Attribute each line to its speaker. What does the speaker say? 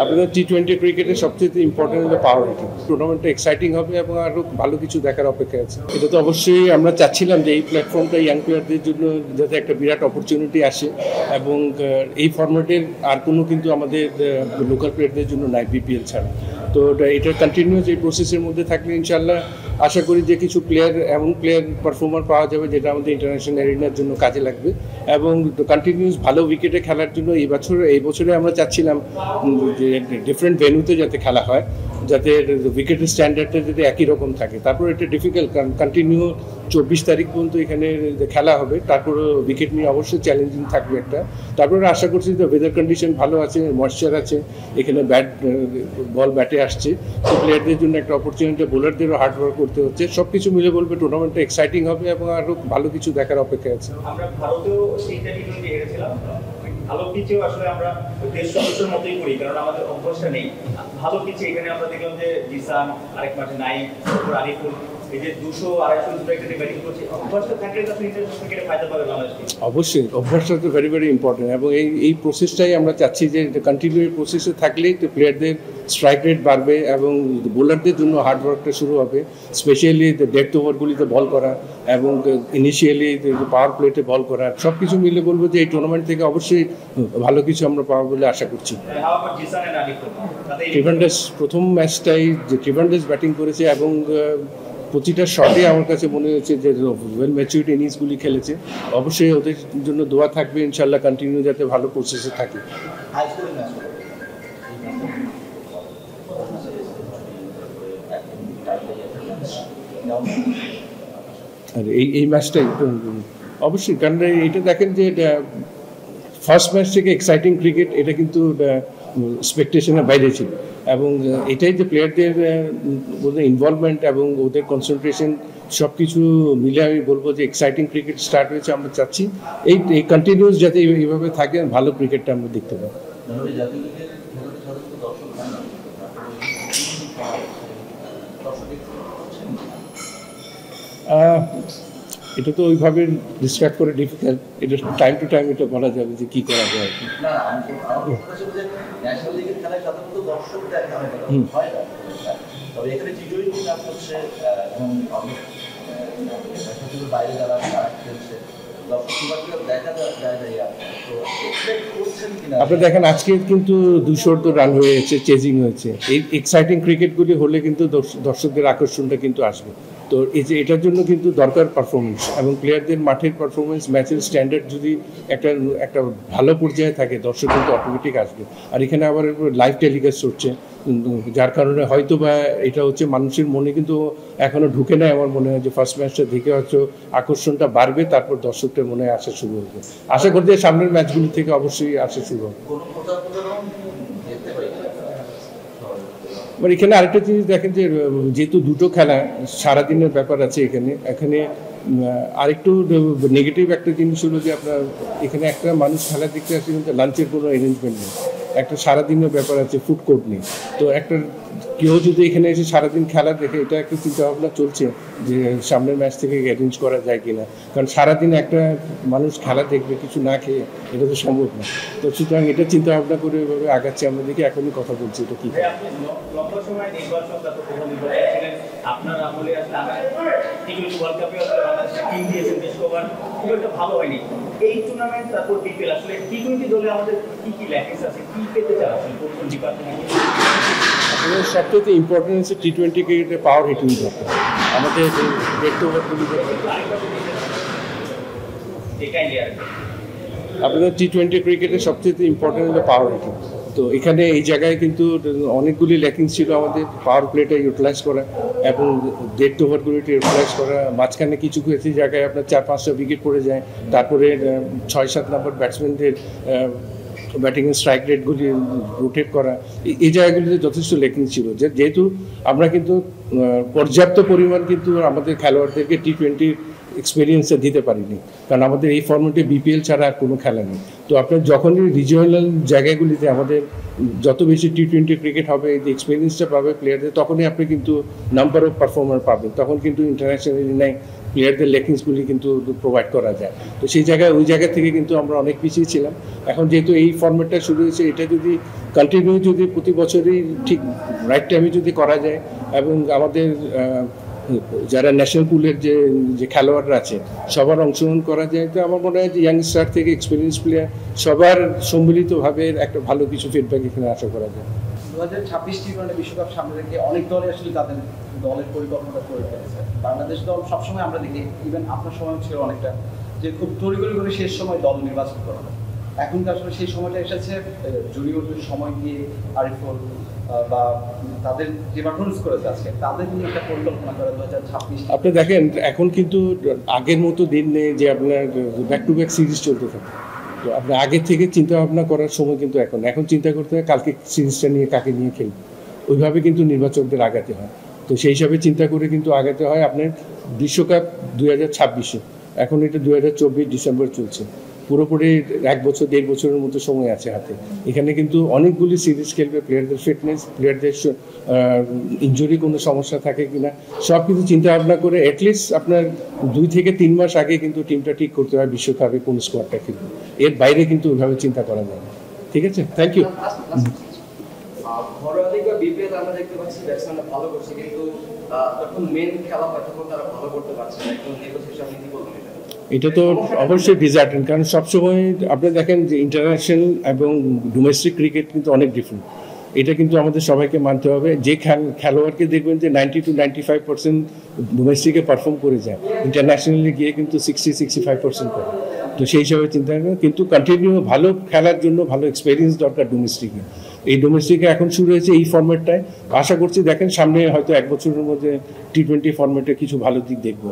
Speaker 1: আপনাদের টি-20 ক্রিকেটের সবচেয়ে ইম্পর্টেন্ট হলো পাওয়ার হিটিং। টুর্নামেন্টটা এক্সাইটিং হবে এবং আরও ভালো কিছু দেখার অপেক্ষা আছে। এটা তো অবশ্যই আমরা চাচ্ছিলাম যে এই প্ল্যাটফর্মটা ইয়াং প্লেয়ারদের জন্য যাতে একটা বিরাট অপরচুনিটি আসে, এবং এই ফরম্যাটের আর কোনো কিন্তু আমাদের লোকাল প্লেয়ারদের জন্য নাই বিপিএল ছাড়া। তো এটা কন্টিনিউয়াস এই প্রসেসের মধ্যে থাকলে ইনশাল্লাহ আশা করি যে কিছু এমন প্লেয়ার পারফর্মার পাওয়া যাবে যেটা আমাদের ইন্টারন্যাশনাল এরিনার জন্য কাজে লাগবে, এবং কন্টিনিউয়াস ভালো উইকেটে খেলার জন্য এই বছরে আমরা চাচ্ছিলাম যে ডিফারেন্ট ভেন্যুতে যাতে খেলা হয়, যাতে উইকেটের স্ট্যান্ডার্ডটা যাতে একই রকম থাকে। তারপর এটা ডিফিকাল্ট, কারণ কন্টিনিউ 24 তারিখ পর্যন্ত এখানে খেলা হবে, তারপর উইকেট নিয়ে অবশ্যই চ্যালেঞ্জিং থাকবে একটা। তারপরে আশা করছি যে ওয়েদার কন্ডিশন ভালো আছে, ময়েশ্চার আছে, এখানে বল ব্যাটে আসছে, তো প্লেয়ারদের জন্য একটা অপরচুনিটি, বোলারদেরও হার্ড ওয়ার্ক করতে হচ্ছে। সব কিছু মিলে বলবে টুর্নামেন্টটা এক্সাইটিং হবে এবং আরও ভালো কিছু দেখার অপেক্ষা আছে।
Speaker 2: আমরা ভারতেও সেইটা টি-20 হেরেছিলাম, ভালো পিচেও আসলে আমরা দেশ সদস্যের মতোই করি, কারণ আমাদের অভ্যাসটা নেই। ভালো পিচে এখানে আমরা দেখলাম যে জিসান, আরেক মাঠে নাইম, তারপর আরিফুল, এই যে 200-250 স্ট্রাইকারে ব্যাটিং করছে, অভ্যাসটা থাকলে তো ইন্টারন্যাশনাল ক্রিকেটে ফায়দা পাবে বাংলাদেশ।
Speaker 1: অবশ্যই অভ্যাসটা তো ভেরি ইম্পর্টেন্ট, এবং এই প্রসেসটাই আমরা চাচ্ছি যে কন্টিনিউ এই প্রসেসে থাকলেই তো প্লেয়ারদের স্ট্রাইক রেট বাড়বে এবং বোলারদের জন্য হার্ড ওয়ার্কটা শুরু হবে, স্পেশালি ডেথ ওভারগুলিতে বল করা এবং ইনিশিয়ালি পাওয়ার প্লেতে বল করা। সব কিছু মিলে বলবো যে এই টুর্নামেন্ট থেকে অবশ্যই ভালো কিছু আমরা পাবো বলে আশা করছি। ট্রিভান্ডাস প্রথম ম্যাচটাই যে ট্রিভান্ডাস ব্যাটিং করেছে এবং প্রতিটা শটে আমার কাছে মনে হয়েছে যে ওয়েল ম্যাচিউরড ইনিংসগুলি খেলেছে। অবশ্যই ওদের জন্য দোয়া থাকবে ইনশাল্লাহ কন্টিনিউ যাতে ভালো প্রসেসে থাকে। আর এই ম্যাচটাই অবশ্যই, কারণ এটা দেখেন যে ফার্স্ট ম্যাচ থেকে এক্সাইটিং ক্রিকেট, এটা কিন্তু এক্সপেকটেশনের বাইরে ছিল, এবং এটাই যে প্লেয়ারদের ওদের ইনভলভমেন্ট এবং ওদের কনসেন্ট্রেশন সব কিছু মিলে আমি বলবো যে এক্সাইটিং ক্রিকেট স্টার্ট হয়েছে। আমরা চাচ্ছি এই কন্টিনিউস যাতে এইভাবে থাকে, ভালো ক্রিকেটটা আমরা দেখতে পাই। এটা তো ওইভাবে ডিসক্রাইব করে ডিফিকাল্ট, এটা টাইম টু টাইম এটা বলা যাবে যে কী করা যায়। আপনি দেখেন আজকে কিন্তু 200 তো রান হয়েছে, চেজিং হয়েছে। এই এক্সাইটিং ক্রিকেটগুলি হলে কিন্তু দর্শকদের আকর্ষণটা কিন্তু আসবে। তো এই যে এটার জন্য কিন্তু দরকার পারফরমেন্স, এবং প্লেয়ারদের মাঠের পারফরমেন্স, ম্যাচের স্ট্যান্ডার্ড যদি একটা ভালো পর্যায়ে থাকে, দর্শক কিন্তু অটোমেটিক আসবে। আর এখানে আবার লাইভ টেলিকাস্ট হচ্ছে, যার কারণে হয়তো বা এটা হচ্ছে মানুষের মনে কিন্তু এখনও ঢুকে নেয়। আমার মনে হয় যে ফার্স্ট ম্যাচটা দেখে হয়তো আকর্ষণটা বাড়বে, তারপর দর্শকদের মনে আসা শুরু হবে। আশা করি যে সামনের ম্যাচগুলি থেকে অবশ্যই আসা শুরু হবে। এবার এখানে আরেকটা জিনিস দেখেন যে যেহেতু দুটো খেলা, সারাদিনের ব্যাপার আছে এখানে আরেকটু নেগেটিভ একটা জিনিস হলো যে আপনার এখানে একটা মানুষ খেলা দেখতে আসছে কিন্তু লাঞ্চের কোনো অ্যারেঞ্জমেন্ট নেই, একটা সারাদিনের ব্যাপার আছে, ফুড কোর্ট নেই। তো একটা কেউ যদি এখানে এসে সারাদিন খেলা দেখে, এটা একটা চিন্তাভাবনা চলছে যে সামনের ম্যাচ থেকে অ্যারেঞ্জ করা যায় কিনা, কারণ সারাদিন একটা মানুষ খেলা দেখবে কিছু না খেয়ে, এটা তো সম্ভব না। তো সুতরাং এটা চিন্তাভাবনা করে এভাবে আগাচ্ছি আমরা, দেখি এখনই কথা বলছি এটা কী।
Speaker 2: আপনার আমলে টি-20 ওয়ার্ল্ড কাপে বাংলাদেশের টিম দিয়েছেন বেশ কবার, খুব একটা ভালো হয়নি। এই টুর্নামেন্ট তারপর বিপিএল, আসলে টি-20 দলে আমাদের কি ল্যাকিংস আছে, কি পেতে চান আসলে কোন ডিপার্টমেন্টে?
Speaker 1: আসলে সবচেয়ে ইম্পর্টেন্ট হচ্ছে টি-20 ক্রিকেটে পাওয়ার হিটিং দরকার আমাদের। আপনাদের টি-20 ক্রিকেটে সবচেয়ে ইম্পর্টেন্ট হলো পাওয়ার হিটিং। তো এখানে এই জায়গায় কিন্তু অনেকগুলি ল্যাকিংস ছিল আমাদের, পাওয়ার প্লেটা ইউটিলাইজ করা এবং ডেথ ওভারগুলিটা ইউটিলাইজ করা। মাঝখানে কিছু জায়গায় আপনার 4-5টা উইকেট পড়ে যায়, তারপরে 6-7 নম্বর ব্যাটসম্যানদের ব্যাটিংয়ের স্ট্রাইক রেটগুলি রোটেট করা, এই জায়গাগুলিতে যথেষ্ট ল্যাকিংস ছিল। যেহেতু আমরা কিন্তু পর্যাপ্ত পরিমাণ কিন্তু আমাদের খেলোয়াড়দেরকে টি-20 এক্সপিরিয়েন্সটা দিতে পারিনি, কারণ আমাদের এই ফর্মেটে বিপিএল ছাড়া আর কোনো খেলা নেই। তো আপনার যখনই রিজিওনাল জায়গাগুলিতে আমাদের যত বেশি টি-20 ক্রিকেট হবে, এই যে এক্সপিরিয়েন্সটা পাবে প্লেয়ারদের, তখনই আপনি কিন্তু নাম্বার অফ পারফর্মার পাবেন, তখন কিন্তু ইন্টারন্যাশনালি নাই প্লেয়ারদের লেকিংসগুলি কিন্তু প্রোভাইড করা যায়। তো সেই জায়গায় ওই জায়গা থেকে কিন্তু আমরা অনেক পিছিয়ে ছিলাম। এখন যেহেতু এই ফর্মেটটা শুরু হয়েছে, এটা যদি কন্টিনিউ যদি প্রতি বছরই ঠিক রাইট টাইমে যদি করা যায়, এবং আমাদের যারা ন্যাশনাল পুলের যে খেলোয়াড়রা আছে সবার অংশগ্রহণ করা যায়, তো আমার মনে হয় যে ইয়াংস্টার থেকে এক্সপিরিয়েন্স প্লেয়ার সবার সম্মিলিতভাবে একটা ভালো কিছু ফিডব্যাক এখানে আশা করা যায়।
Speaker 3: 2026 টি-20 বিশ্বকাপ সামনে রেখে অনেক দলই আসলে তাদের দলের পরিকল্পনা করে ফেলেছে। বাংলাদেশ দল সবসময় আমরা দেখি, ইভেন আপনার সময় ছিল অনেকটা, যে খুব তড়িঘড়ি করে শেষ সময় দল নির্বাচন করা হয়। এখন তো আসলে সেই সময়টা এসেছে, জুনিয়রদের সময় দিয়ে আরিফুল বা তাদের যে পারফরমেন্স করেছে আজকে, তাদের নিয়ে একটা পরিকল্পনা করে 2026।
Speaker 1: আপনি দেখেন এখন কিন্তু আগের মতো দিন নেই যে আপনার ব্যাক টু ব্যাক সিরিজ চলতে থাকে। তো আপনি আগে থেকে চিন্তা ভাবনা করার সময় কিন্তু এখন চিন্তা করতে হয় কালকে সিরিজটা নিয়ে কাকে নিয়ে খেলবে, ওইভাবে কিন্তু নির্বাচকদের আগাতে হয়। তো সেই হিসাবে চিন্তা করে কিন্তু আগাতে হয়। আপনার বিশ্বকাপ 2026-এ, এখন এটা 2024 ডিসেম্বর চলছে, পুরোপুরি 1 বছর 1.5 বছরের মতো সময় আছে হাতে। এখানে কিন্তু অনেকগুলি সিরিজ খেলবে, প্লেয়ারদের ফিটনেস, প্লেয়ারদের ইনজুরি কোনো সমস্যা থাকে কিনা, সব কিছু চিন্তা ভাবনা করে অ্যাটলিস্ট আপনার 2 থেকে 3 মাস আগে কিন্তু টিমটা ঠিক করতে হয় বিশ্বকাপে কোন স্কোয়াডটা খেলবে। এর বাইরে কিন্তু ওইভাবে চিন্তা করা যায় না। ঠিক আছে, থ্যাংক ইউ।
Speaker 4: ঘরোয়া লিগ বা বিপিএল আমরা দেখতে পাচ্ছি ব্যাটসম্যানরা ভালো করছে, কিন্তু যখন মেন খেলা হয় তখন তারা ভালো করতে পারছে না। একদম নেগোসিয়েশন আপনি কি বলবেন?
Speaker 1: এটা তো অবশ্যই ডিজার্টিং, কারণ সবসময় আপনি দেখেন যে ইন্টারন্যাশনাল এবং ডোমেস্টিক ক্রিকেট কিন্তু অনেক ডিফারেন্ট। এটা কিন্তু আমাদের সবাইকে মানতে হবে। যে খেলোয়াড়কে দেখবেন যে 90 to 95% ডোমেস্টিকে পারফর্ম করে যায়, ইন্টারন্যাশনালি গিয়ে কিন্তু 60-65% করে। তো সেই হিসাবে চিন্তা করেন, কিন্তু কন্টিনিউ ভালো খেলার জন্য ভালো এক্সপিরিয়েন্স দরকার ডোমেস্টিকে। এই ডোমেস্টিকে এখন শুরু হয়েছে এই ফর্ম্যাটটায়। আশা করছি দেখেন সামনে হয়তো 1 বছরের মধ্যে টি-20 ফর্ম্যাটে কিছু ভালো দিক দেখবো।